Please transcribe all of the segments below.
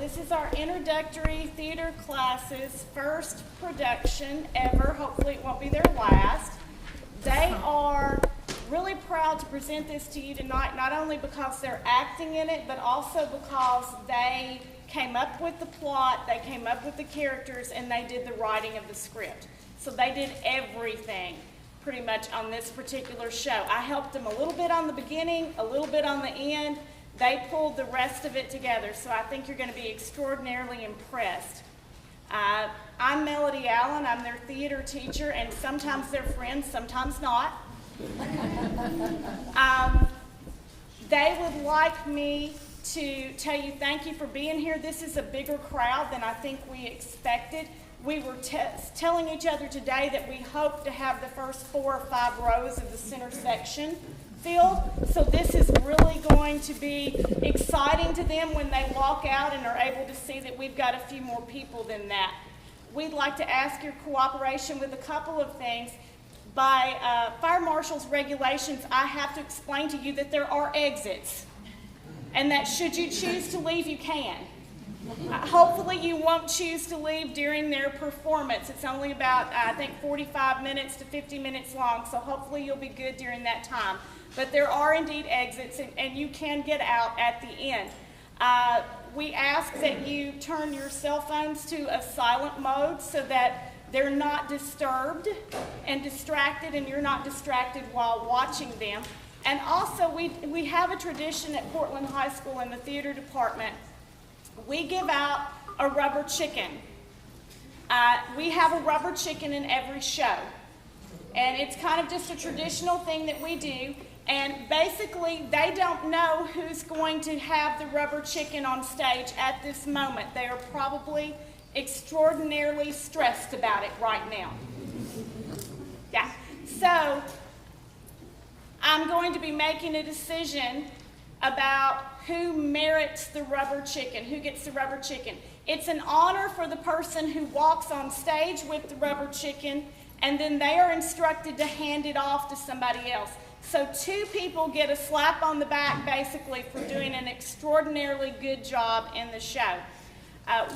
This is our introductory theater class's first production ever. Hopefully it won't be their last. They are really proud to present this to you tonight, not only because they're acting in it, but also because they came up with the plot, they came up with the characters, and they did the writing of the script. So they did everything pretty much on this particular show. I helped them a little bit on the beginning, a little bit on the end. They pulled the rest of it together, so I think you're going to be extraordinarily impressed. I'm Melody Allen. I'm their theater teacher, and sometimes they're friends, sometimes not. They would like me to tell you thank you for being here. This is a bigger crowd than I think we expected. We were telling each other today that we hope to have the first 4 or 5 rows of the center section filled. So this is really going to be exciting to them when they walk out and are able to see that we've got a few more people than that. We'd like to ask your cooperation with a couple of things. By Fire Marshal's regulations, I have to explain to you that there are exits, and that should you choose to leave, you can. Hopefully you won't choose to leave during their performance. It's only about, I think, 45 minutes to 50 minutes long, so hopefully you'll be good during that time. But there are indeed exits, and you can get out at the end. We ask that you turn your cell phones to a silent mode so that they're not disturbed and distracted, and you're not distracted while watching them. And also, we have a tradition at Portland High School in the theater department. We give out a rubber chicken. We have a rubber chicken in every show. And it's kind of just a traditional thing that we do. And basically, they don't know who's going to have the rubber chicken on stage at this moment. They are probably extraordinarily stressed about it right now. Yeah. So, I'm going to be making a decision about who merits the rubber chicken, who gets the rubber chicken. It's an honor for the person who walks on stage with the rubber chicken, and then they are instructed to hand it off to somebody else. So 2 people get a slap on the back, basically, for doing an extraordinarily good job in the show.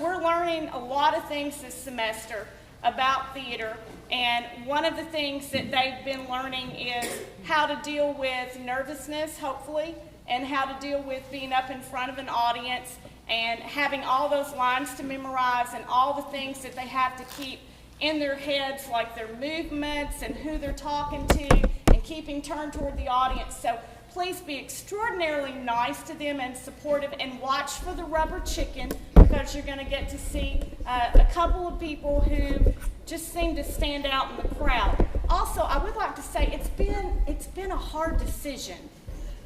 We're learning a lot of things this semester about theater, and one of the things that they've been learning is how to deal with nervousness, hopefully, and how to deal with being up in front of an audience and having all those lines to memorize and all the things that they have to keep in their heads, like their movements and who they're talking to and keeping turned toward the audience. So please be extraordinarily nice to them and supportive, and watch for the rubber chicken, because you're going to get to see a couple of people who just seem to stand out in the crowd. Also, I would like to say it's been a hard decision.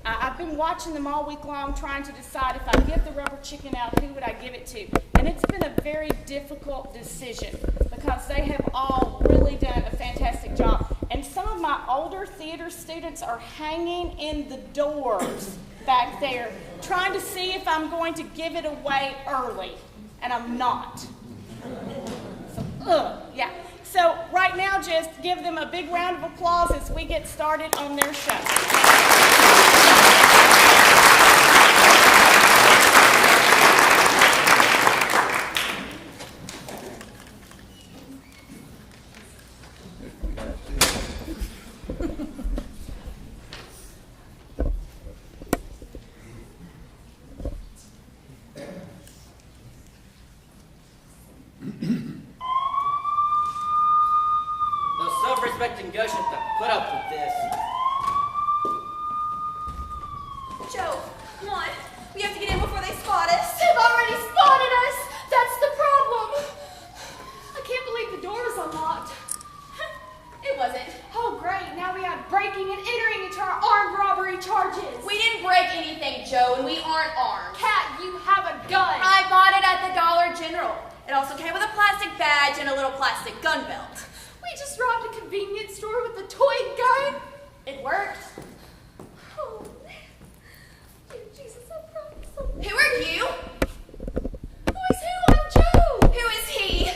I've been watching them all week long trying to decide if I give the rubber chicken out, who would I give it to? And it's been a very difficult decision because they have all really done a fantastic job. And some of my older theater students are hanging in the doors back there trying to see if I'm going to give it away early. And I'm not. So, yeah. So right now, just give them a big round of applause as we get started on their show. Self-respecting ghosts have to put up with this. Joe, come on. We have to get in before they spot us. They've already spotted us. That's the problem. I can't believe the door was unlocked. It wasn't. Oh, great. Now we have breaking and entering into our armed robbery charges. We didn't break anything, Joe, and we aren't armed. Cat, you have a gun. I bought it at the Dollar General. It also came with a plastic badge and a little plastic gun belt. We just robbed a convenience store with a toy gun. It worked. Oh, Jesus, I promise. Who are you? Who is who? I'm Joe. Who is he?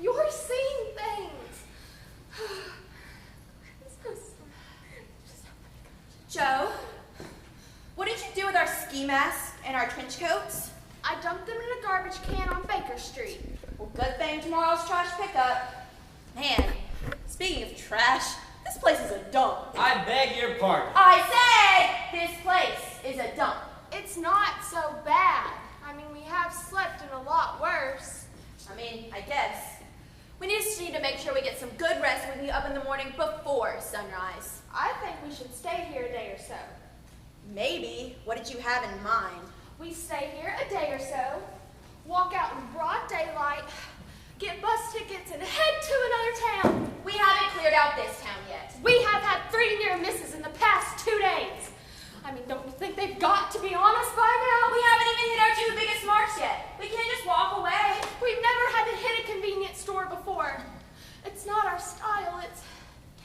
You're seeing things. Joe, what did you do with our ski masks and our trench coats? I dumped them in a garbage can on Baker Street. Well, good thing tomorrow's trash pickup. Man, speaking of trash, this place is a dump. I beg your pardon. I said this place is a dump. It's not so bad. I mean, we have slept in a lot worse. I guess. We just need to make sure we get some good rest when we get up in the morning before sunrise. I think we should stay here a day or so. Maybe. What did you have in mind? We stay here a day or so, walk out in broad daylight, get bus tickets, and head to another town. We haven't cleared out this town yet. We have had 3 near misses in the past 2 days. I mean, don't you think they've got to be on us by now? We haven't even hit our 2 biggest marks yet. We can't just walk away. We've never had to hit a convenience store before. It's not our style, it's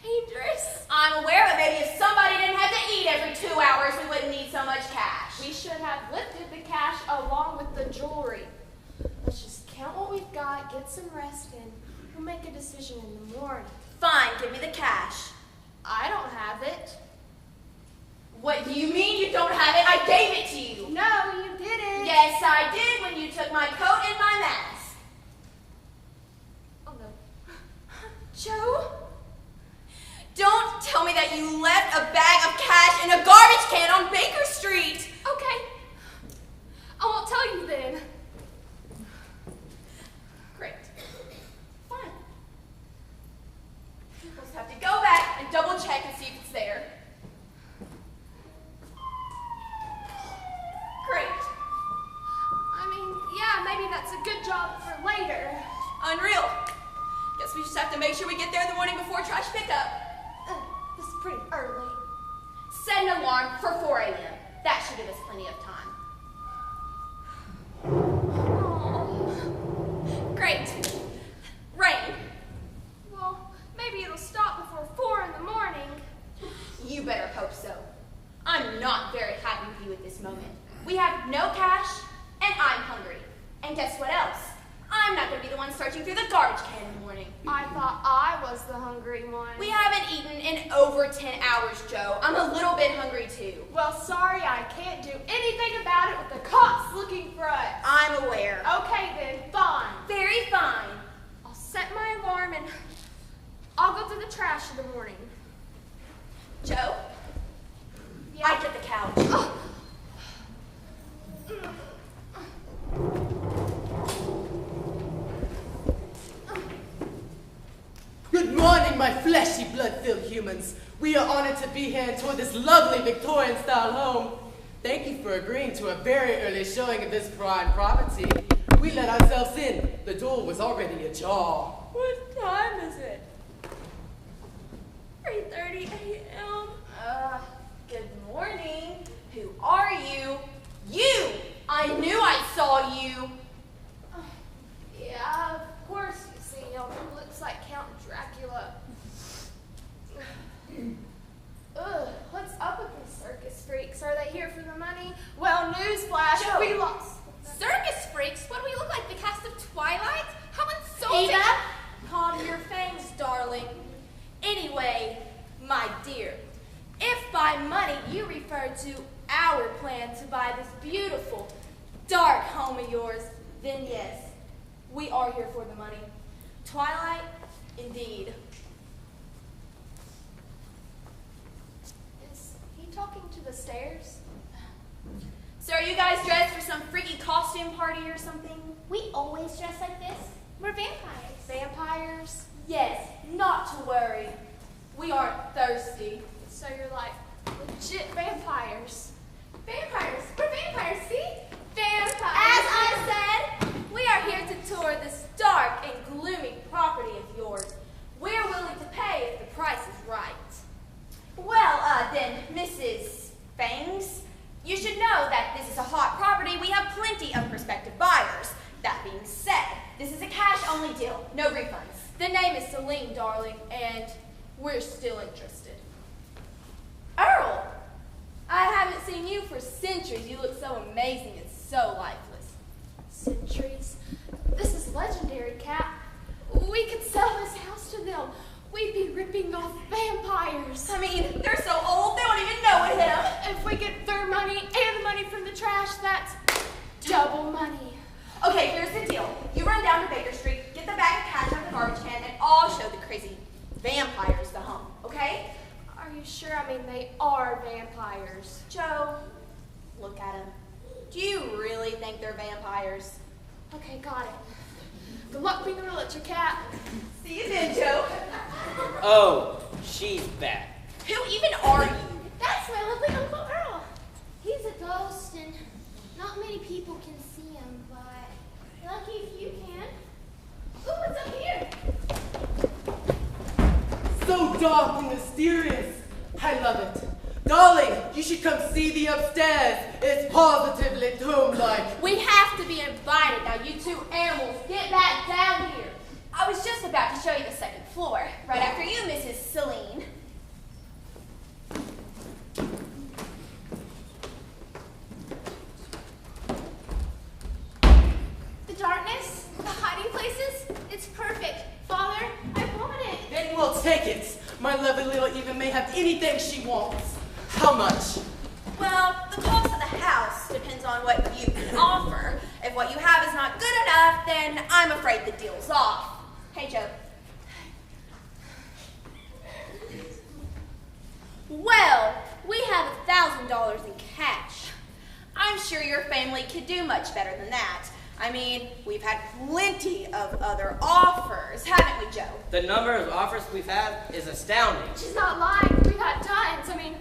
dangerous. I'm aware, but maybe if somebody didn't have to eat every 2 hours, we wouldn't need so much cash. We should have lifted the cash along with the jewelry. Let's just count what we've got, get some rest in. We'll make a decision in the morning. Fine, give me the cash. I don't have it. What do you mean you don't have it? I gave it to you. No, you didn't. Yes, I did when you took my coat and my mask. Oh no. Joe? Don't tell me that you left a bag of cash in a garbage can on Baker Street. Okay. I won't tell you then. Great. Fine. We'll just have to go back and double check and see if it's there. Great. I mean, yeah, maybe that's a good job for later. Unreal. Guess we just have to make sure we get there in the morning before trash pickup. This is pretty early. Set an alarm for 4 a.m. That should give us plenty of time. Oh. Great. Rain. Well, maybe it'll stop before 4 in the morning. You better hope so. I'm not very happy with you at this moment. We have no cash, and I'm hungry. And guess what else? I'm not going to be the one searching through the garbage can in the morning. I thought I was the hungry one. We haven't eaten in over 10 hours, Joe. I'm a little bit hungry, too. Well, sorry, I can't do anything about it with the cops looking for us. I'm aware. Okay, then, fine. Very fine. I'll set my alarm and I'll go through the trash in the morning. Joe? Yeah. I get the couch. Oh. Good morning, my fleshy, blood-filled humans. We are honored to be here and tour this lovely Victorian-style home. Thank you for agreeing to a very early showing of this prime property. We let ourselves in. The door was already ajar. What time is it? 3:30 a.m. Good morning. Who are you? You! I knew I saw you. Yeah, of course you see him. He looks like Count Dracula. Ugh, what's up with these circus freaks? Are they here for the money? Well, newsflash, Joe. we lost. Circus freaks? What do we look like, the cast of Twilight? How insulting! Eva? Calm your fangs, darling. Anyway, my dear, if by money you refer to our plan to buy this beautiful, dark home of yours, then yes, we are here for the money. Twilight, indeed. Is he talking to the stairs? So are you guys dressed for some freaky costume party or something? We always dress like this. We're vampires. Vampires? Yes, not to worry. We aren't thirsty. So you're like legit vampires. Vampires, we're vampires, see? Vampires. As I said, we are here to tour this dark and gloomy property of yours. We're willing to pay if the price is right. Well, then, Mrs. Fangs, you should know that this is a hot property. We have plenty of prospective buyers. That being said, this is a cash-only deal, no refunds. The name is Celine, darling, and we're still interested. Earl! I haven't seen you for centuries. You look so amazing and so lifeless. Centuries. This is legendary, Cat. We could sell this house to them. We'd be ripping off vampires. I mean, they're so old, they don't even know it hit them. If we get their money and the money from the trash, that's double no money. Okay, here's the deal. You run down to Baker Street, get the bag of cash out of the garbage can, and I'll show the crazy vampires the home, okay? Are you sure? I mean, they are vampires. Joe, look at them. Do you really think they're vampires? Okay, got it. Good luck being a real at your cat. See you then, Joe. Oh, she's back. Who even are you? That's my lovely Uncle Earl. He's a ghost, and not many people can see him, but lucky if you can. Ooh, what's up here? So dark and mysterious. I love it. Darling, you should come see the upstairs. It's positively tomb-like. We have to be invited. Now, you two animals, get back down here. I was just about to show you the second floor, right after you, Mrs. Celine. The darkness, the hiding places, it's perfect. Father, I want it. Then we'll take it. My lovely little Eva may have anything she wants. How much? Well, the cost of the house depends on what you can offer. If what you have is not good enough, then I'm afraid the deal's off. Hey, Joe. Well, we have $1,000 in cash. I'm sure your family could do much better than that. I mean, we've had plenty of other offers, haven't we, Joe? The number of offers we've had is astounding. She's not lying. We've had tons. I mean,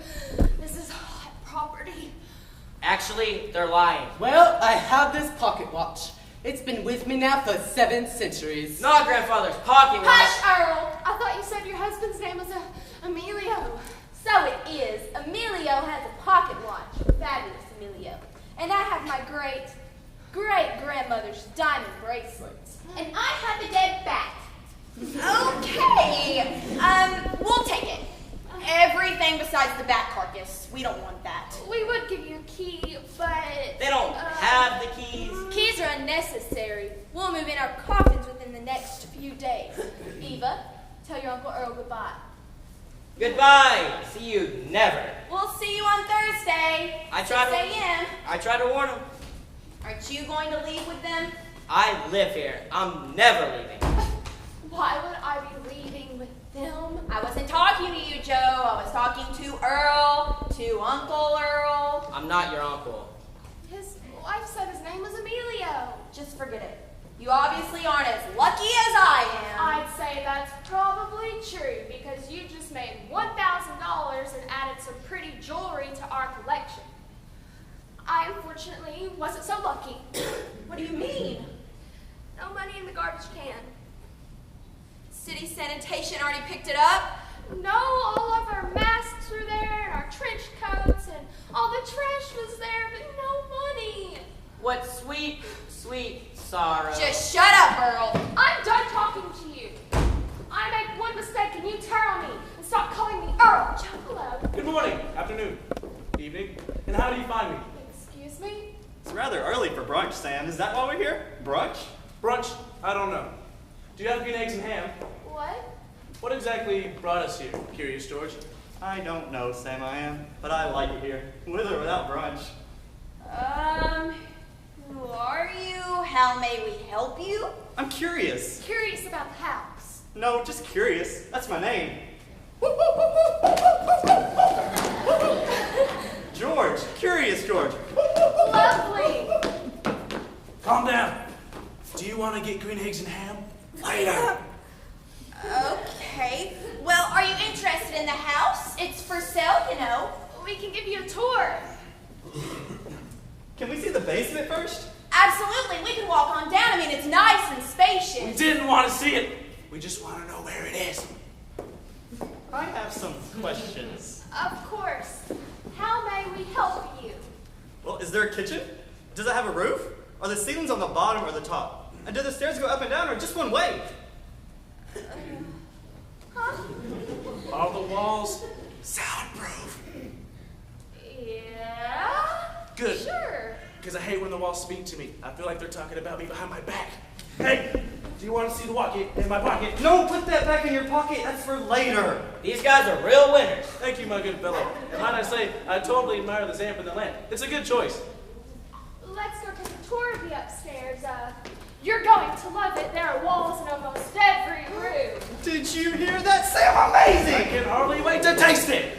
this is hot property. Actually, they're lying. Well, I have this pocket watch. It's been with me now for 7 centuries. Not grandfather's pocket watch. Hush, Earl. I thought you said your husband's name was Emilio. So it is. Emilio has a pocket watch. Fabulous, Emilio. And I have my great-grandmother's diamond bracelets. And I have a dead bat. Okay. We'll take it. Everything besides the bat carcass. We don't want that. We would give you a key, but... They don't have the keys. Keys are unnecessary. We'll move in our coffins within the next few days. Eva, tell your Uncle Earl goodbye. Goodbye. See you never. We'll see you on Thursday. I 6 tried to- a.m. I tried to warn them. Aren't you going to leave with them? I live here. I'm never leaving. Why would I be leaving with them? I wasn't talking to you, Joe. I was talking to Earl, to Uncle Earl. I'm not your uncle. His wife said his name was Emilio. Just forget it. You obviously aren't as lucky as I am. I'd say that's probably true because you just made $1,000 and added some pretty jewelry to our collection. I unfortunately wasn't so lucky. What do you mean? No money in the garbage can. City sanitation already picked it up? No, all of our masks were there and our trench coats and all the trash was there, but no money. What sweet, sweet sorrow. Just shut up, Earl. I'm done talking to you. I make one mistake and you turn on me and stop calling me Earl. Joe, hello. Good morning, afternoon, evening, and how do you find me? Excuse me? It's rather early for brunch, Sam. Is that why we're here? Brunch? Brunch? I don't know. Do you have green eggs and ham? What? What exactly brought us here, Curious George? I don't know, Sam, I am, but I like it here, with or without brunch. Who are you? How may we help you? I'm curious. Curious about the house. No, just curious. That's my name. George. Curious George. Lovely. Calm down. Do you want to get green eggs and ham? Later. Okay. Well, are you interested in the house? It's for sale, you know. We can give you a tour. Can we see the basement first? Absolutely. We can walk on down. I mean, it's nice and We spacious. didn't want to see it. We just want to know where it is. I have some questions. Of course. How may we help you? Well, is there a kitchen? Does it have a roof? Are the ceilings on the bottom or the top? And do the stairs go up and down or just one way? Huh? Are the walls soundproof? Yeah? Good. Sure. Because I hate when the walls speak to me. I feel like they're talking about me behind my back. Hey, do you want to see the wallet in my pocket? No, put that back in your pocket. That's for later. These guys are real winners. Thank you, my good fellow. And might I say, I totally admire the Zamp and the lamp. It's a good choice. Let's go take a tour of the upstairs. upstairs. You're going to love it. There are walls in almost every room. Did you hear that, Sam? Amazing! I can hardly wait to taste it.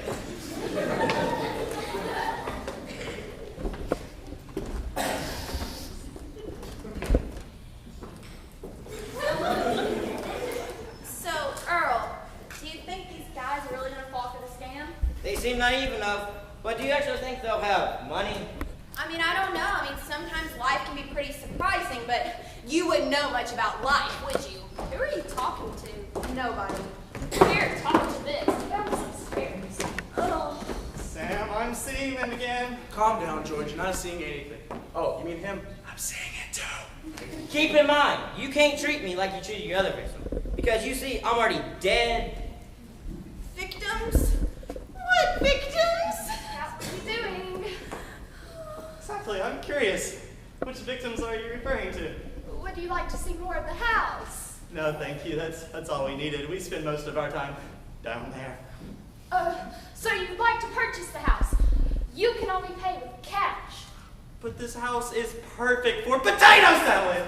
So, Earl, do you think these guys are really going to fall for the scam? They seem naive enough, but do you actually think they'll have money? I mean, I don't know. I mean, sometimes life can be pretty surprising, but you wouldn't know much about life, would you? Who are you talking to? Nobody. Here, talk to this. Found some spares. Oh. Sam, I'm seeing them again. Calm down, George. You're not seeing anything. Oh, you mean him? I'm seeing it too. Keep in mind, you can't treat me like you treated your other victim. Because you see, I'm already dead. Victims? What victims? How's he doing? Exactly, I'm curious. Which victims are you referring to? Would you like to see more of the house? No, thank you. That's all we needed. We spend most of our time down there. So you'd like to purchase the house? You can only pay with cash. But this house is perfect for potato salad!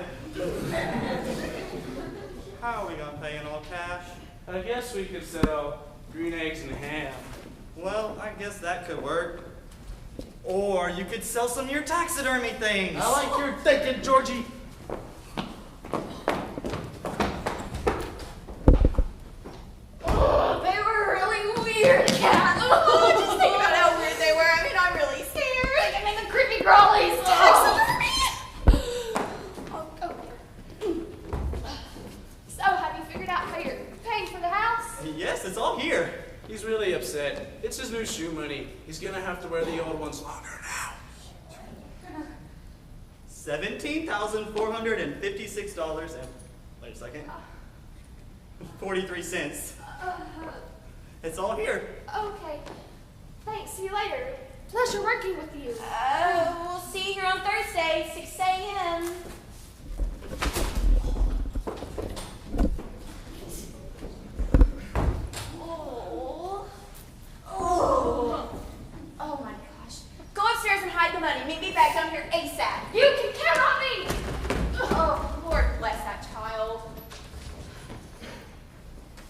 How are we gonna pay in all cash? I guess we could sell green eggs and ham. Well, I guess that could work. Or you could sell some of your taxidermy things. I like your thinking, Georgie. Oh, they were really weird, Cat. Oh, just think about how weird they were. I mean, I'm really scared. I mean, the creepy crawlies. Oh, So, have you figured out how you're paying for the house? Yes, it's all here. He's really upset. It's his new shoe money. He's gonna have to wear the old ones longer now. $17,456 and wait a second. 43 cents. It's all here. Okay. Thanks. See you later. Pleasure working with you. We'll see you here on Thursday, 6 a.m. Oh my gosh. Go upstairs and hide the money. Meet me back down here ASAP. You can count on me. Oh, Lord bless that child.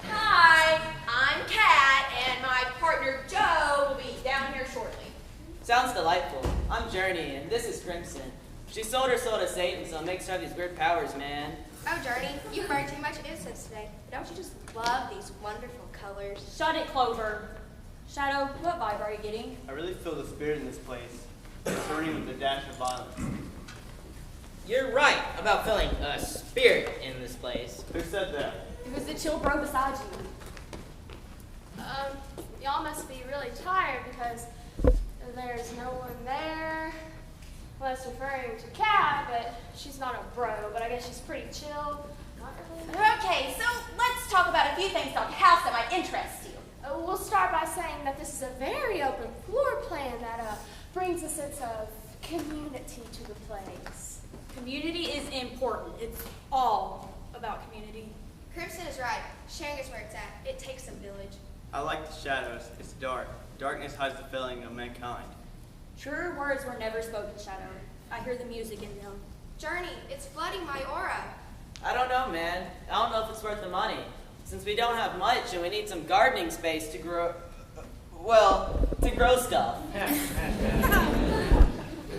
Hi, I'm Kat, and my partner Joe will be down here shortly. Sounds delightful. I'm Journey, and this is Crimson. She sold her soul to Satan, so it makes her have these weird powers, man. Oh, Journey, you burned too much incense today. Don't you just love these wonderful colors? Shut it, Clover. Shadow, what vibe are you getting? I really feel the spirit in this place. It's burning with a dash of violence. You're right about feeling a spirit in this place. Who said that? It was the chill bro beside you. Y'all must be really tired because there's no one there. Well, that's referring to Kat, but she's not a bro, but I guess she's pretty chill. Not really. Okay, so let's talk about a few things about the house that might interest you. We'll start by saying that this is a very open floor plan that brings a sense of community to the place. Community is important. It's all about community. Crimson is right. Sharing is where it's at. It takes a village. I like the shadows. It's dark. Darkness hides the feeling of mankind. Truer words were never spoken, Shadow. I hear the music in them. Journey, it's flooding my aura. I don't know, man. I don't know if it's worth the money. Since we don't have much and we need some gardening space to grow, to grow stuff.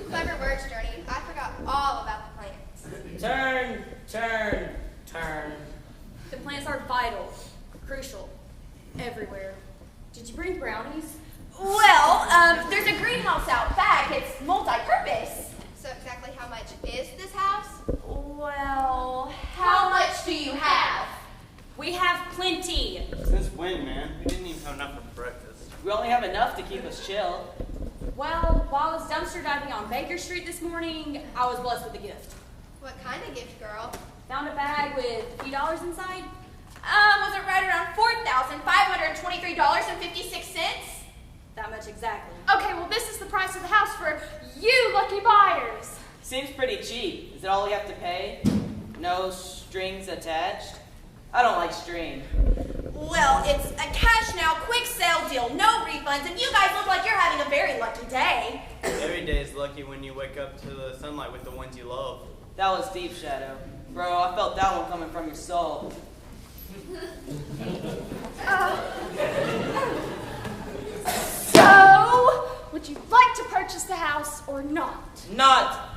Clever words, Journey. I forgot all about the plants. Turn, turn, turn. The plants are vital, crucial, everywhere. Did you bring brownies? Well, there's a greenhouse out back. It's multi-purpose. So exactly how much is this house? Well, how much do you have? We have plenty. Since when, man? We didn't even have enough for breakfast. We only have enough to keep us chill. Well, while I was dumpster diving on Baker Street this morning, I was blessed with a gift. What kind of gift, girl? Found a bag with a few dollars inside. Was it right around $4,523.56? That much exactly. Okay, well, this is the price of the house for you lucky buyers. Seems pretty cheap. Is it all we have to pay? No strings attached? I don't like string. Well, it's a cash now, quick sale deal, no refunds, and you guys look like you're having a very lucky day. Every day is lucky when you wake up to the sunlight with the ones you love. That was deep, Shadow. Bro, I felt that one coming from your soul. So, would you like to purchase the house or not? Not.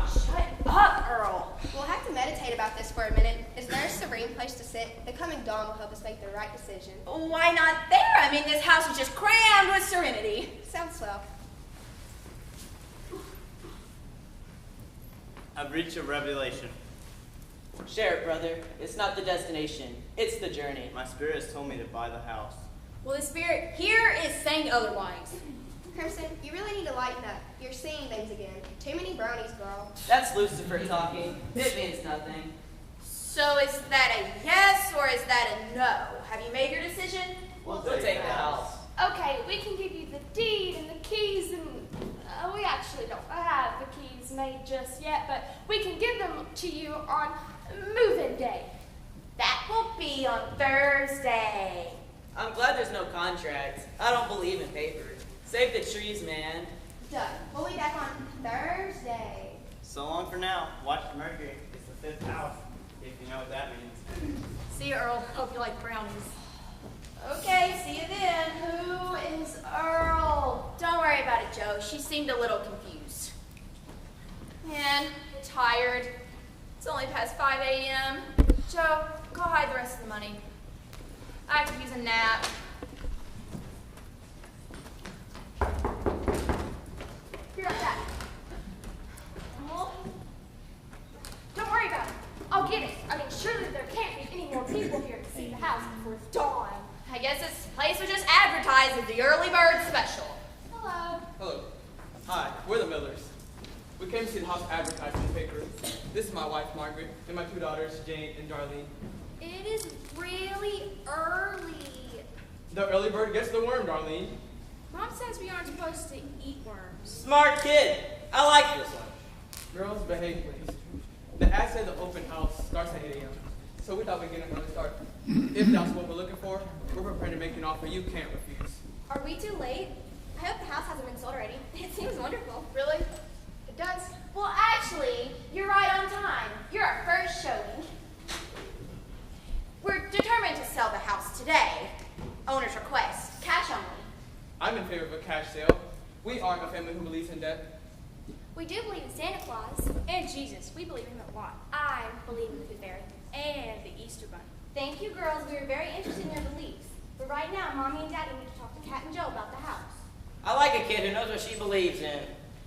Shut up, Earl. We'll have to meditate about this for a minute. Is there a serene place to sit? The coming dawn will help us make the right decision. Why not there? I mean, this house is just crammed with serenity. Sounds swell. I've reached a revelation. Share it, brother. It's not the destination. It's the journey. My spirit has told me to buy the house. Well, the spirit here is saying otherwise. Crimson, you really need to lighten up. You're seeing things again. Too many brownies, girl. That's Lucifer talking. It means nothing. So is that a yes or is that a no? Have you made your decision? We'll take the house. Okay, we can give you the deed and the keys, and we actually don't have the keys made just yet, but we can give them to you on move-in day. That will be on Thursday. I'm glad there's no contract. I don't believe in paper. Save the trees, man. Done. We'll be back on Thursday. So long for now. Watch Mercury. It's the 5th house, if you know what that means. See you, Earl. Hope you like brownies. Okay, see you then. Who is Earl? Don't worry about it, Joe. She seemed a little confused. And tired. It's only past 5 a.m. Joe, go hide the rest of the money. I could use a nap. Be right back. Don't worry about it. I'll get it. I mean, surely there can't be any more people here to see the house before it's dawn. I guess this place was just advertised as the early bird special. Hello. Hello. Hi, we're the Millers. We came to see the house advertised in the paper. This is my wife, Margaret, and my 2 daughters, Jane and Darlene. It is really early. The early bird gets the worm, Darlene. Mom says we aren't supposed to eat worms. Smart kid. I like this one. Girls, behave, please. The ad said the open house starts at 8 a.m., so we thought we'd get an early start. If that's what we're looking for, we're prepared to make an offer you can't refuse. Are we too late? I hope the house hasn't been sold already. It seems wonderful. Really? It does. Well, actually, you're right on time. You're our first showing. We're determined to sell the house today. Owner's request, cash only. I'm in favor of a cash sale. We aren't a family who believes in debt. We do believe in Santa Claus. And Jesus. We believe in him a lot. I believe in the Tooth Fairy. And the Easter Bunny. Thank you, girls. We are very interested in your beliefs. But right now, Mommy and Daddy need to talk to Kat and Joe about the house. I like a kid who knows what she believes in.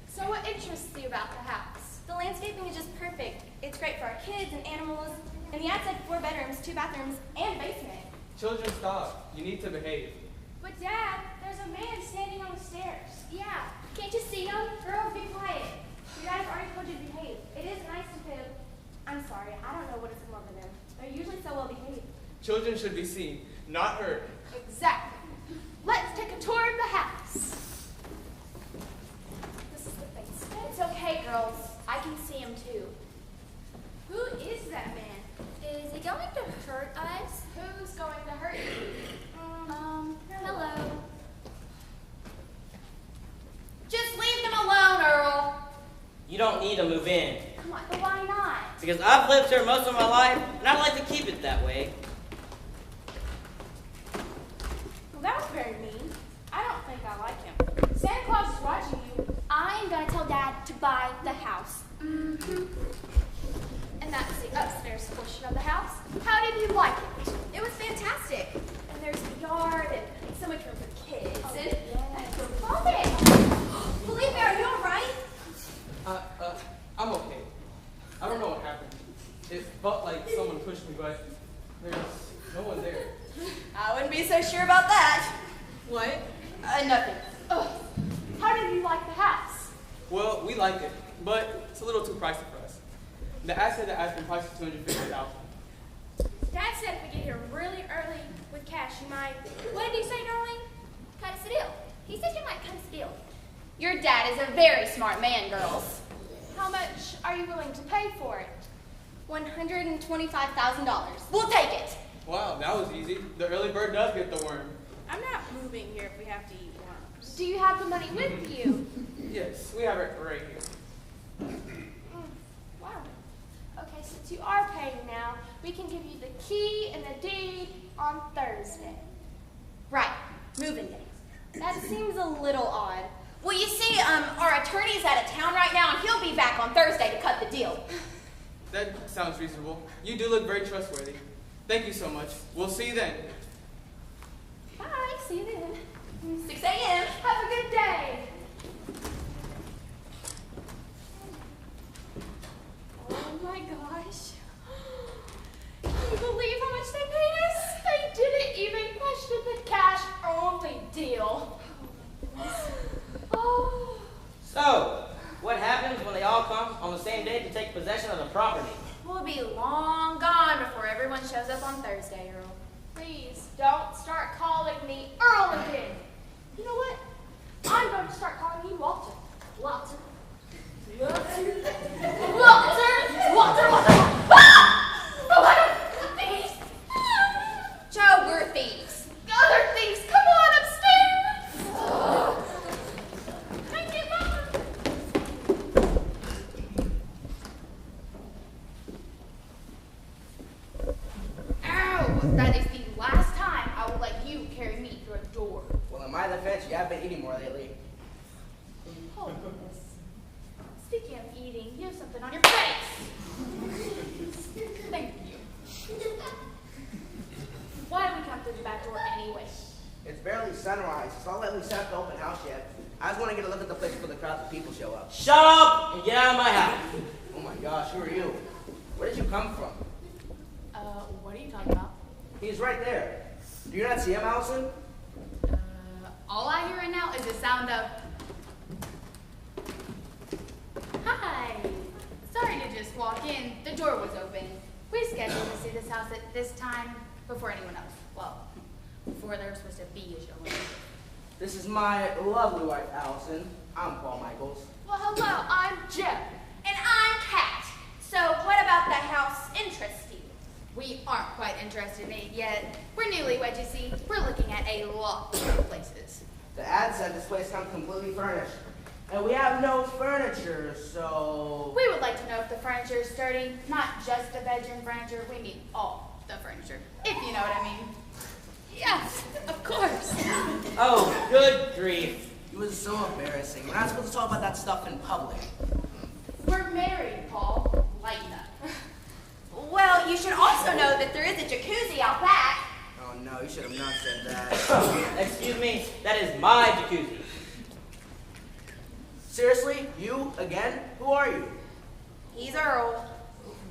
So what interests you about the house? The landscaping is just perfect. It's great for our kids and animals. And the ad said 4 bedrooms, 2 bathrooms, and a basement. Children, stop. You need to behave. But Dad, there's a man standing on the stairs. Yeah. Can't you see them? Girls, be quiet. Your dad's already told you to behave. It is nice of him. I'm sorry. I don't know what it's wrong with them. They're usually so well behaved. Children should be seen, not heard. Exactly. Let's take a tour of the house. This is the basement. It's okay, girls. I can see him too. Who is that man? Is he going to hurt us? Who's going to hurt you? Hello. Just leave them alone, Earl. You don't need to move in. Come on, but why not? Because I've lived here most of my life, and I'd like to keep it that way. Well, that was very mean. I don't think I like him. Santa Claus is watching you. I'm going to tell Dad to buy the house. Mm-hmm. And that's the upstairs portion of the house. How did you like it? It was fantastic. And there's a yard and so much room for kids. Oh, And yeah. Love it. Believe me, are you all right? I'm okay. I don't know what happened. It felt like someone pushed me, but there's no one there. I wouldn't be so sure about that. What? Nothing. ugh. How did you like the house? Well, we liked it, but it's a little too pricey for us. The ad said the asking price is $250,000. Dad said if we get here really early with cash, you might. What did he say, darling? Cut us a deal. He said you might cut us a deal. Your dad is a very smart man, girls. How much are you willing to pay for it? $125,000. We'll take it. Wow, that was easy. The early bird does get the worm. I'm not moving here if we have to eat worms. Do you have the money with you? Yes, we have it right here. since you are paying now, we can give you the key and the deed on Thursday. Right, moving day. That seems a little odd. Well, you see, our attorney's out of town right now, and he'll be back on Thursday to cut the deal. That sounds reasonable. You do look very trustworthy. Thank you so much. We'll see you then. Bye, see you then. 6 a.m. Have a good day. Oh my gosh. Can you believe how much they paid us? They didn't even question the cash-only deal. Oh. So, what happens when they all come on the same day to take possession of the property? We'll be long gone before everyone shows up on Thursday, Earl. Please don't start calling me Earl again. You know what? I'm going to start calling you Walter. Walter. Walter. Walter. Walter. Walter. Ah! Oh my God! Thieves. Joe, we're thieves. Other thieves, come on upstairs. Oh. I give up. Ow! That is the last time I will let you carry me through a door. Well, in my defense, you have been eating more lately. Oh, goodness. Speaking of eating, you have something on your face. Thank you. Why did we come through the back door anyway? It's barely sunrise. It's not like we set up the open house yet. I just want to get a look at the place before the crowds of people show up. Shut up and get out of my house. Oh my gosh, who are you? Where did you come from? What are you talking about? He's right there. Do you not see him, Allison? All I hear right now is the sound of... Hi. Sorry to just walk in. The door was open. We scheduled to see this house at this time before anyone else. Well, before there was supposed to be a showing. This is my lovely wife, Allison. I'm Paul Michaels. Well, hello, I'm Jim. And I'm Kat. So what about the house interests you? We aren't quite interested in it yet. We're newlyweds, you see. We're looking at a lot of places. The ad said this place comes completely furnished. And we have no furniture, so... We would like to know if the furniture is sturdy, not just the bedroom furniture. We mean all the furniture, if you know what I mean. Yes, of course. Oh, good grief. It was so embarrassing. We're not supposed to talk about that stuff in public. We're married, Paul. Lighten up. Well, you should also know that there is a jacuzzi out back. Oh no, you should have not said that. Excuse me, that is my jacuzzi. Seriously? You? Again? Who are you? He's Earl.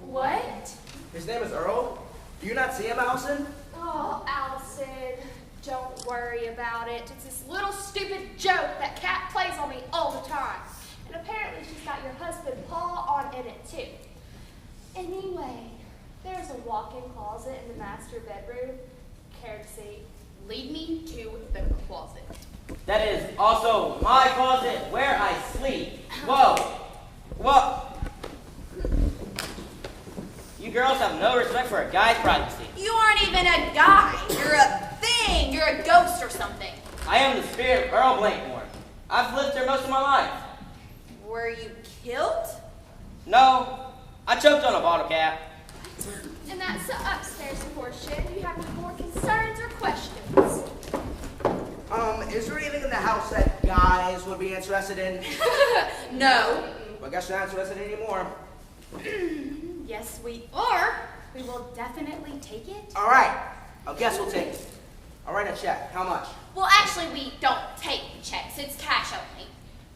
What? His name is Earl? Do you not see him, Allison? Oh, Allison, don't worry about it. It's this little stupid joke that Kat plays on me all the time. And apparently she's got your husband Paul on in it too. Anyway, there's a walk-in closet in the master bedroom. Care to see? Lead me to the closet. That is also my closet where I sleep. Whoa. Whoa. You girls have no respect for a guy's privacy. You aren't even a guy. You're a thing. You're a ghost or something. I am the spirit of Earl Blankmore. I've lived here most of my life. Were you killed? No, I choked on a bottle cap. And that's the upstairs portion. Do you have any more concerns or questions? Is there anything in the house that guys would be interested in? No. Well, I guess you're not interested anymore. Yes, we are. We will definitely take it. All right. I guess we'll take it. I'll write a check. How much? Well, actually, we don't take checks. It's cash only.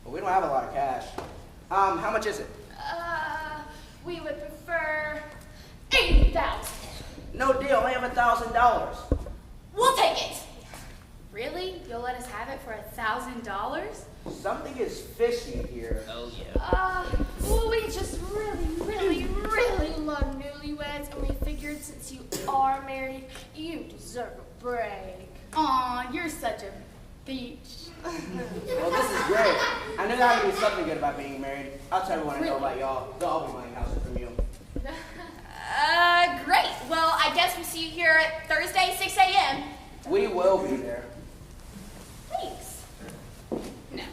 Well, we don't have a lot of cash. How much is it? We would prefer 80,000. No deal. I have $1,000. We'll take it. Really? You'll let us have it for $1,000? Something is fishy here. Oh, yeah. Well, we just really love newlyweds, and we figured since you are married, you deserve a break. Aw, you're such a beach. Well, this is great. I knew there had to be something good about being married. I'll tell everyone I know about y'all. They'll all be buying houses from you. Great. Well, I guess we'll see you here at Thursday, 6 a.m. We will be there. Thanks. No.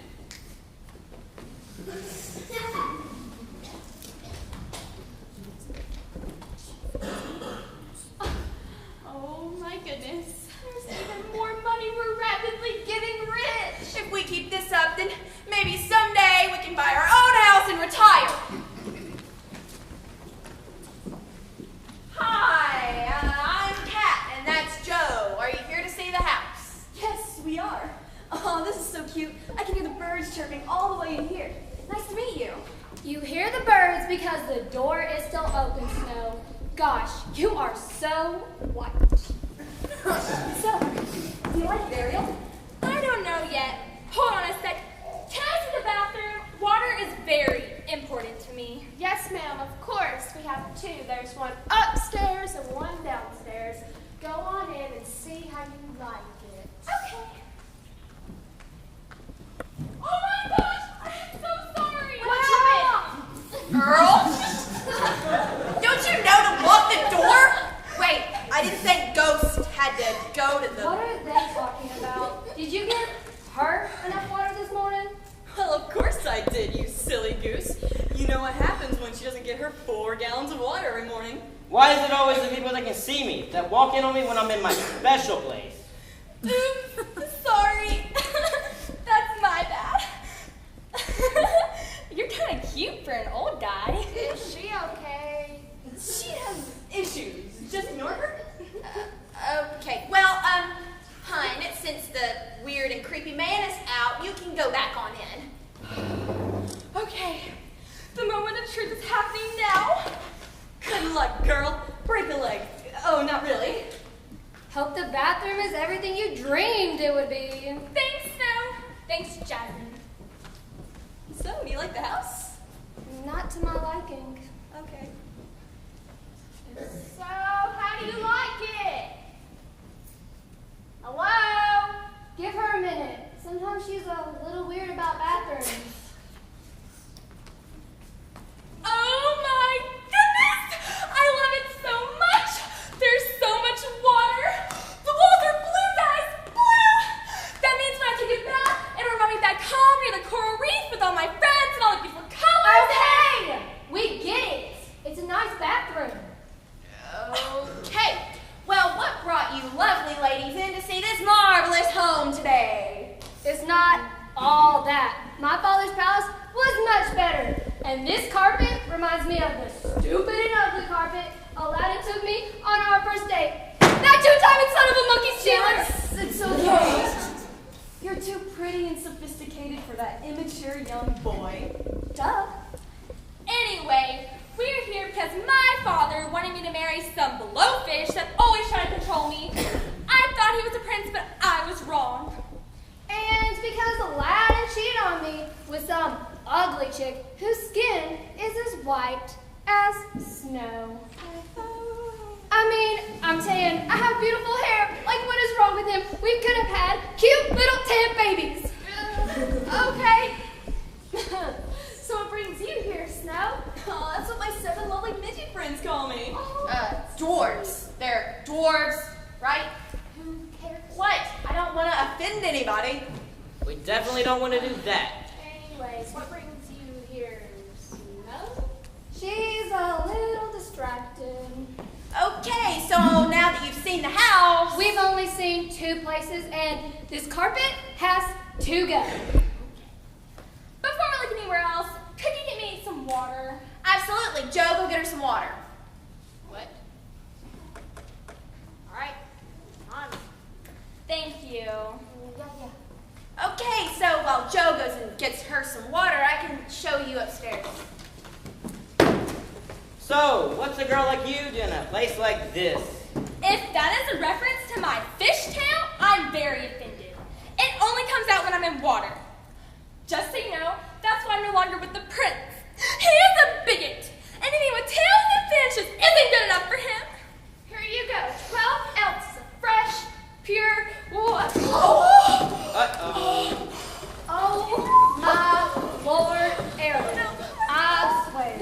because the door is still open, Snow. Gosh, you are so white. So, do you like burial? I don't know yet. Hold on a sec. Can I see the bathroom? Water is very important to me. Yes, ma'am, of course. We have two. There's one upstairs and one downstairs. Go on in and see how you like it. Okay. Oh my gosh! I'm so sorry! Earl? Don't you know to lock the door? Wait, I didn't think Ghost had to go to the... What are they talking about? Did you give her enough water this morning? Well, of course I did, you silly goose. You know what happens when she doesn't get her 4 gallons of water every morning. Why is it always the people that can see me that walk in on me when I'm in my special place? Sorry. That's my bad. You're kind of cute for an old guy. Is she okay? She has issues. Just ignore her. Okay, well, hun, since the weird and creepy man is out, you can go back on in. Okay. The moment of truth is happening now. Good luck, girl. Break a leg. Oh, not really. Hope the bathroom is everything you dreamed it would be. Thanks, Snow. Thanks, Jasmine. So, do you like the house? Not to my liking. Okay. So, how do you like it? Hello? Give her a minute. Sometimes she's a little weird about bathrooms. Oh my goodness! I love it so much! There's so much water! The walls are blue, guys! Blue! That means when I take a bath, it'll run me back home near the coral reef with all my friends and all the beautiful colors. Okay! We get it. It's a nice bathroom. Okay, well, what brought you lovely ladies in to see this marvelous home today? It's not all that. My father's palace was much better. And this carpet reminds me of the stupid and ugly carpet Aladdin took me on our first date. That two-timing son of a monkey stealer! It's okay. You're too pretty and sophisticated for that immature young boy. Duh. Anyway, we're here because my father wanted me to marry some blowfish that always tried to control me. I thought he was a prince, but I was wrong. And because Aladdin cheated on me with some ugly chick whose skin is as white as snow. I mean, I'm tan, I have beautiful hair. Like, what is wrong with him? We could have had cute little tan babies. Okay. So what brings you here, Snow? Oh, that's what my 7 lovely midget friends call me. Dwarves. They're dwarves, right? Who cares? What? I don't want to offend anybody. We definitely don't want to do that. Anyways, what brings you here, Snow? She's a little distracted. Okay, so now that you've seen the house... We've only seen 2 places, and this carpet has to go. Before we look anywhere else, could you get me some water? Absolutely. Joe, go get her some water. What? All right. On. Thank you. Yeah. Okay, so while Joe goes and gets her some water, I can show you upstairs. So, what's a girl like you doing in a place like this? If that is a reference to my fishtail, I'm very offended. It only comes out when I'm in water. Just so you know, that's why I'm no longer with the prince. He is a bigot. Anything with tails and finishes isn't good enough for him. Here you go. 12 ounces of fresh, pure water. Uh-oh. Oh my Lord, Aaron. I swear.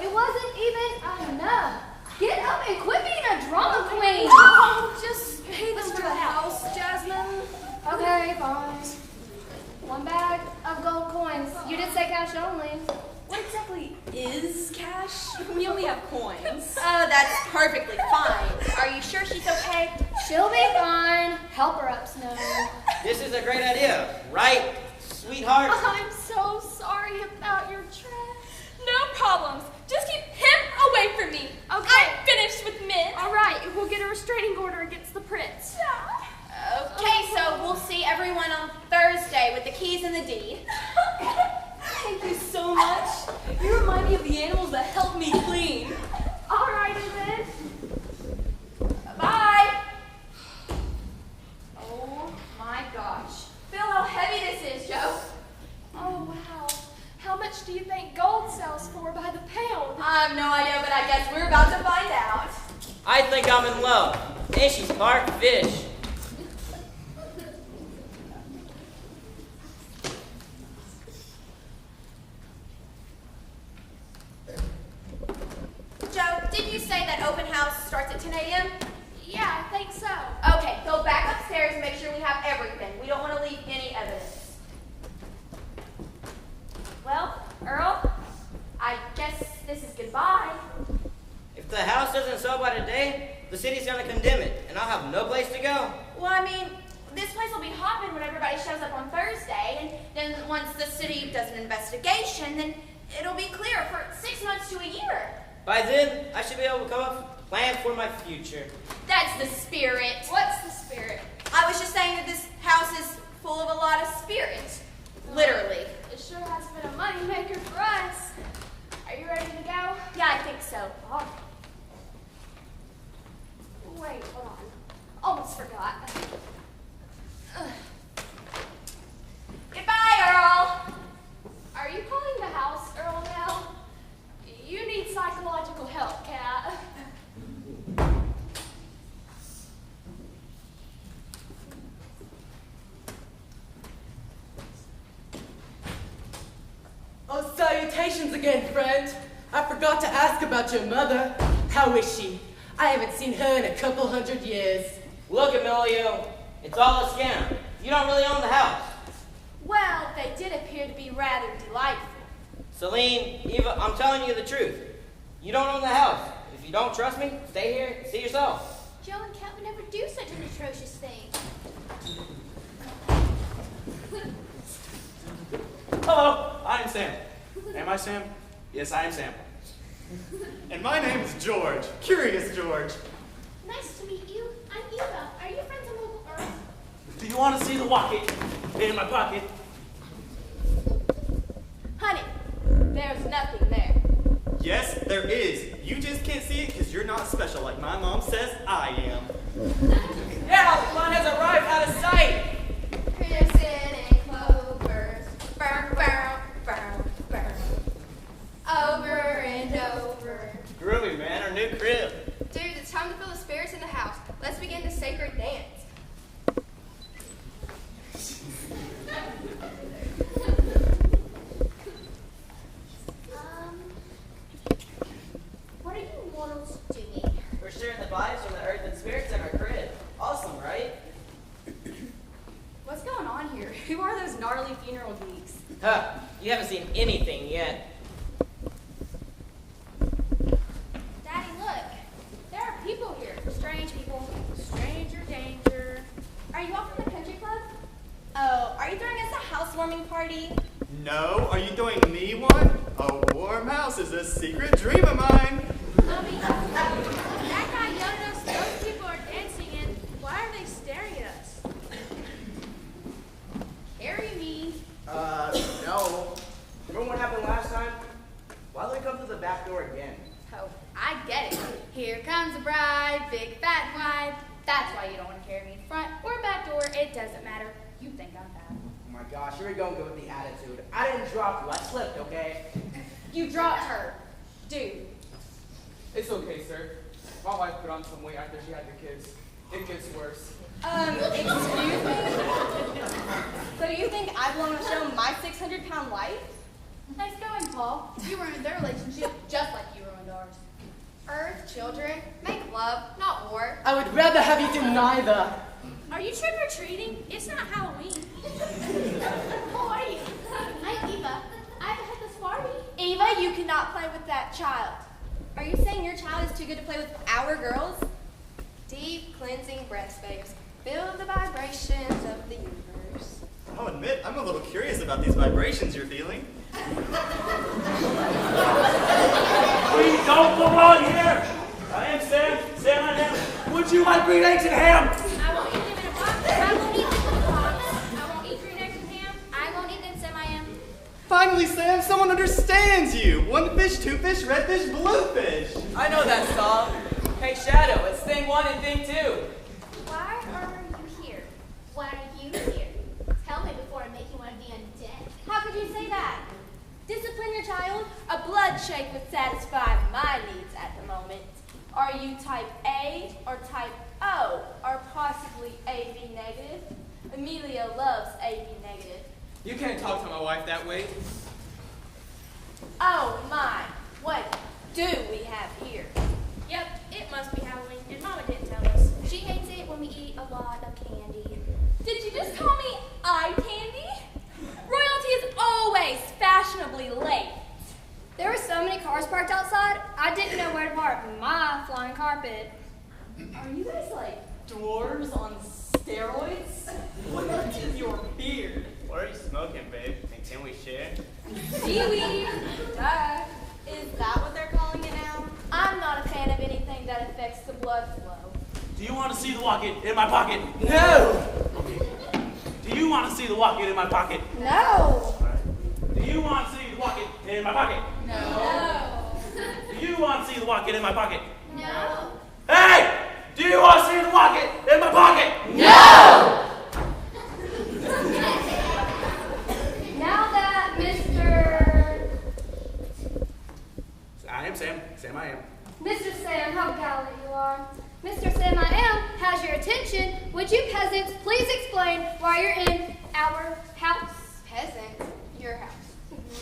It wasn't even enough. Get up and quit being a drama queen. Just pay them for the house, Jasmine. Okay, fine. 1 bag of gold coins. You did say cash only. What exactly is cash? We only have coins. Oh, that's perfectly fine. Are you sure she's okay? She'll be fine. Help her up, Snow. This is a great idea, right, sweetheart? I'm so sorry about your dress. No problems. Just keep him away from me. Okay. I'm finished with men. All right, we'll get a restraining order against the prince. Okay, so we'll see everyone on Thursday with the keys and the deed. Thank you so much. You remind me of the animals that helped me guess we're about to find out. I think I'm in love. And she's part fish. Joe, didn't you say that open house starts at 10 a.m.? Yeah, I think so. Okay, go back upstairs and make sure we have everything. We don't want to leave any evidence. Well, Earl, I guess this is goodbye. If the house doesn't sell by today, the city's gonna condemn it, and I'll have no place to go. Well, I mean, this place will be hopping when everybody shows up on Thursday, and then once the city does an investigation, then it'll be clear for 6 months to a year. By then, I should be able to come up with a plan for my future. That's the spirit. What's the spirit? I was just saying that this house is full of a lot of spirit. Literally. It sure has been a money maker for us. Are you ready to go? Yeah, I think so. Oh. Wait, hold on. Almost forgot. Goodbye, Earl. Are you calling the house Earl now? You need psychological help, Cat. Oh, salutations again, friend. I forgot to ask about your mother. How is she? I haven't seen her in a couple 100 years. Look, Emilio, it's all a scam. You don't really own the house. Well, they did appear to be rather delightful. Celine, Eva, I'm telling you the truth. You don't own the house. If you don't trust me, stay here and see yourself. Joe and Cat would never do such an atrocious thing. Hello, I'm Sam. Am I Sam? Yes, I am Sam. And my name is George. Curious George. Nice to meet you. I'm Eva. Are you friends of Uncle Earl? Do you want to see the wallet in my pocket? Honey, there's nothing there. Yes, there is. You just can't see it because you're not special like my mom says I am. Yeah, one has arrived out of sight. Crimson and clovers. Burn, burn, burn, burn. Over and over. Groovy, man, our new crib. Dude, it's time to feel the spirits in the house. Let's begin the sacred dance. What are you mortals doing? We're sharing the vibes from the earth and spirits in our crib. Awesome, right? What's going on here? Who are those gnarly funeral geeks? Huh, you haven't seen anything yet. Daddy, look. There are people here. Strange people. Stranger danger. Are you all from the country club? Oh, are you throwing us a housewarming party? No, are you throwing me one? A warm house is a secret dream of mine. Mommy, that guy yelled us. Those people are dancing, and why are they staring at us? Carry me. No. Remember what happened last time? Why did we come through the back door again? Oh, I get it. Here comes the bride, big fat and wide. That's why you don't want to carry me in front or back door. It doesn't matter. You think I'm bad. Oh my gosh, here we go with the attitude. I didn't drop you, I slipped, okay? You dropped her. Dude. It's okay, sir. My wife put on some weight after she had the kids. It gets worse. Excuse me? So do you think I want to show my 600-pound wife? Nice going, Paul. You ruined their relationship just like you ruined ours. Earth, children, make love, not war. I would rather have you do neither. Are you trick-or-treating? It's not Halloween. Who are you? I'm Eva. I had this party. Eva, you cannot play with that child. Are you saying your child is too good to play with our girls? Deep, cleansing breath space. Feel the vibrations of the universe. I'll admit, I'm a little curious about these vibrations you're feeling. We don't belong here. I am Sam. Sam, I am. Would you like green eggs and ham? I won't eat them in a box. I won't eat them in a box. I won't eat green eggs and ham. I won't eat them, Sam, I am. Finally, Sam, someone understands you. One fish, two fish, red fish, blue fish. I know that song. Hey, Shadow, it's thing 1 and thing 2. Why are you here? Why are you here? Tell me before I make you one of the undead. How could you say that? Discipline your child. A blood shake would satisfy my needs at the Are you type A or type O, or possibly AB negative? Amelia loves AB negative. You can't talk to my wife that way. Oh my, what do we have here? Yep, it must be Halloween, and Mama didn't tell us. She hates it when we eat a lot of candy. Did you just call me eye candy? Royalty is always fashionably late. There were so many cars parked outside, I didn't know where to park my flying carpet. Are you guys like dwarves on steroids? What is your beard? What are you smoking, babe? And can we share? Seaweed. Duh. Is that what they're calling it now? I'm not a fan of anything that affects the blood flow. Do you want to see the wallet in my pocket? No! Do you want to see the wallet in my pocket? No. Do you want to see the wallet in my pocket? No. Do you want to see the wallet in my pocket? No. Hey! Do you want to see the wallet in my pocket? No! Now that Mr. I am Sam. Sam, I am. Mr. Sam, how gallant you are. Mr. Sam, I am, has your attention. Would you peasants please explain why you're in our house? Peasant? Your house?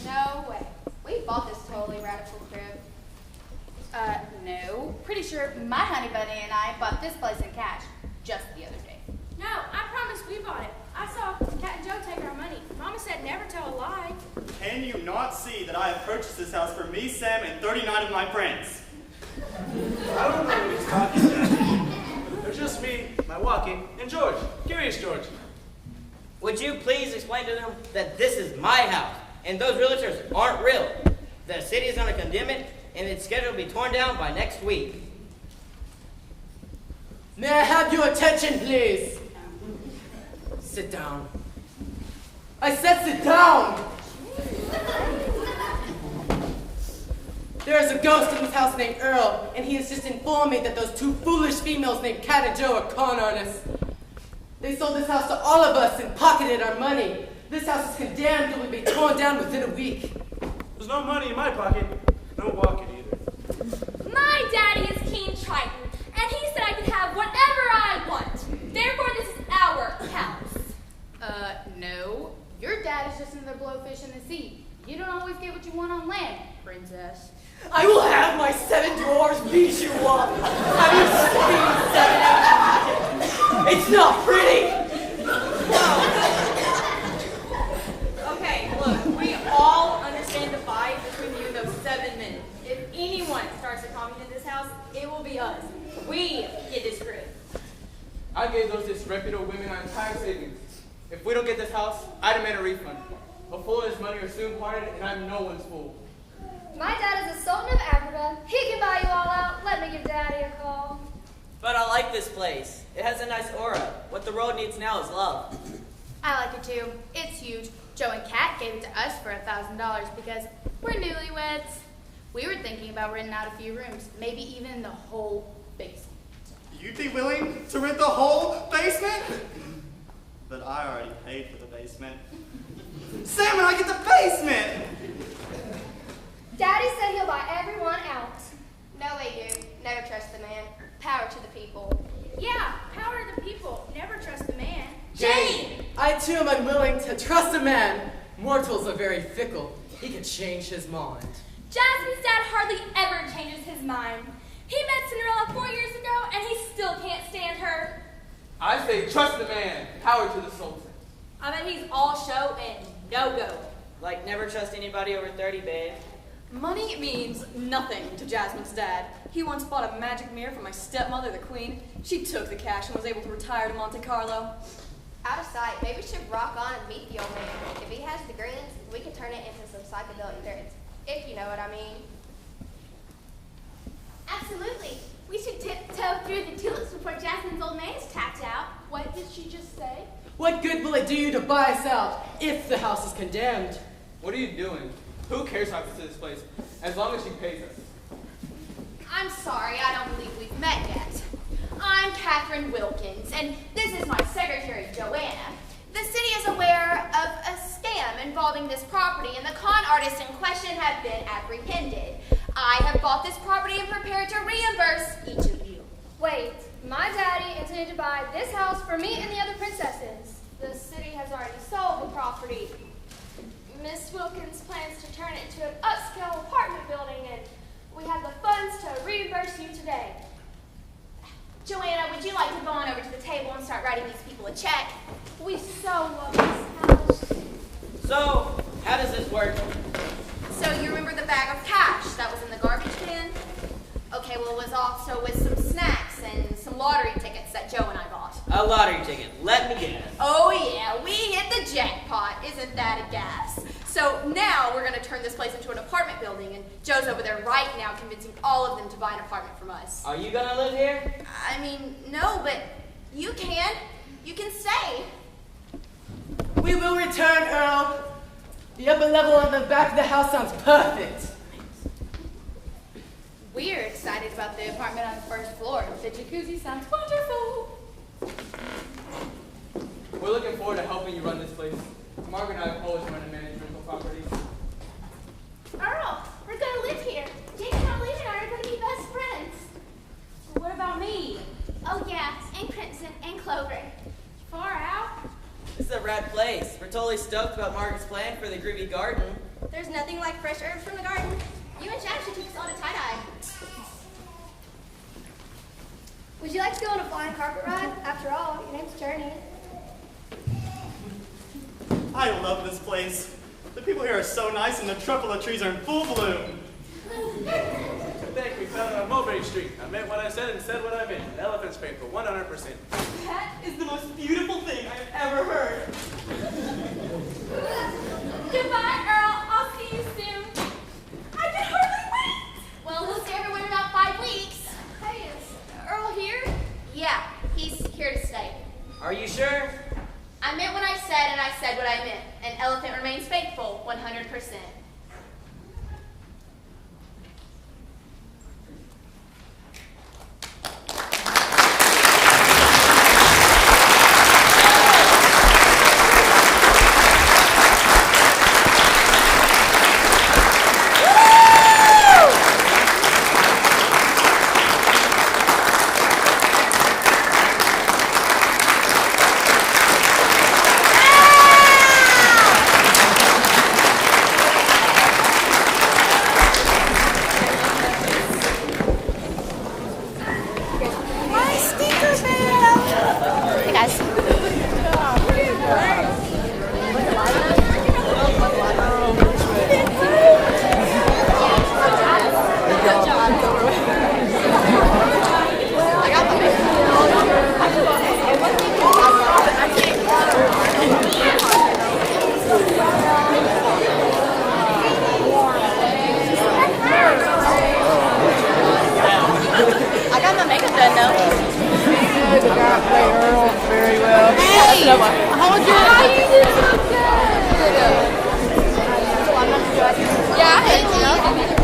No way. We bought this totally radical crib. No. Pretty sure my honey bunny and I bought this place in cash just the other day. No, I promise we bought it. I saw Cat and Joe take our money. Mama said never tell a lie. Can you not see that I have purchased this house for me, Sam, and 39 of my friends? I don't know what he's talking about. They're just me, my walking, and George. Curious George. Would you please explain to them that this is my house, and those realtors aren't real? The city is going to condemn it, and it's scheduled to be torn down by next week. May I have your attention, please? Sit down. I said sit down! There is a ghost in this house named Earl, and he has just informed me that those two foolish females named Cat and Joe are con artists. They sold this house to all of us and pocketed our money. This house is condemned and will be torn down within a week. There's no money in my pocket. No wallet either. My daddy is King Triton, and he said I could have whatever I want. Therefore, this is our house. No. Your dad is just another blowfish in the sea. You don't always get what you want on land, princess. I will have my 7 dwarves beat you up. Have you seen 7 It's not pretty. Okay, look, we all understand the fight between you and those 7 men. If anyone starts a commune in this house, it will be us. We get this crib. I gave those disreputable women our entire savings. If we don't get this house, I demand a refund. A fool and his money are soon parted, and I'm no one's fool. My dad is the Sultan of Africa. He can buy you all out. Let me give Daddy a call. But I like this place. It has a nice aura. What the world needs now is love. I like it too. It's huge. Joe and Kat gave it to us for $1,000 because we're newlyweds. We were thinking about renting out a few rooms, maybe even the whole basement. You'd be willing to rent the whole basement? But I already paid for the basement. Sam and I get the basement! Daddy said he'll buy everyone out. No way, dude. Never trust the man. Power to the people. Yeah, power to the people. Never trust the man. Jane! I too am unwilling to trust a man. Mortals are very fickle. He could change his mind. Jasmine's dad hardly ever changes his mind. He met Cinderella 4 years ago, and he still can't stand her. I say trust the man, power to the Sultan. I bet he's all show and no go. Like never trust anybody over 30, babe. Money means nothing to Jasmine's dad. He once bought a magic mirror for my stepmother, the queen. She took the cash and was able to retire to Monte Carlo. Out of sight. Maybe we should rock on and meet the old man. If he has the greens, we can turn it into some psychedelic threads. If you know what I mean. Absolutely. We should tiptoe through the tulips before Jasmine's old man is tapped out. What did she just say? What good will it do you to buy us out if the house is condemned? What are you doing? Who cares how to this place, as long as she pays us? I'm sorry, I don't believe we've met yet. I'm Catherine Wilkins, and this is my secretary, Joanna. The city is aware of a scam involving this property, and the con artists in question have been apprehended. I have bought this property and prepared to reimburse for me and the other princesses. The city has already sold the property. Miss Wilkins plans to turn it into an upscale apartment building, and we have the funds to reimburse you today. Joanna, would you like to go on over to the table and start writing these people a check? We so love this house. So, how does this work? So you remember the bag of cash that was in the garbage can? Okay, well, it was also with some snacks and some lottery tickets that Joe and I bought. A lottery ticket. Let me guess. Oh yeah, we hit the jackpot. Isn't that a gas? So now we're going to turn this place into an apartment building, and Joe's over there right now convincing all of them to buy an apartment from us. Are you gonna live here? I mean, no, but you can. You can stay. We will return, Earl. The upper level on the back of the house sounds perfect. We're excited about the apartment on the first floor. The jacuzzi sounds wonderful. We're looking forward to helping you run this place. Margaret and I have always wanted to manage rental properties. Earl, we're going to live here. Jake and Olivia and I are going to be best friends. What about me? Oh, yeah, and Crimson and Clover. Far out? This is a rad place. We're totally stoked about Margaret's plan for the groovy garden. There's nothing like fresh herbs from the garden. You and Chad should teach us all to tie-dye. Would you like to go on a flying carpet ride? After all, your name's Journey. I love this place. The people here are so nice, and the truffula trees are in full bloom. Thank you, Mulberry Street. I meant what I said and said what I meant. Elephant's paper, 100%. That is the most beautiful thing I've ever heard. Goodbye, Earl. I'll see you soon. I can hardly wait. Well, we'll see everyone in about 5 weeks. Hey, is Earl here? Yeah, he's here to stay. Are you sure? I meant what I said, and I said what I meant. An elephant remains faithful, 100%. Yeah, I hate you.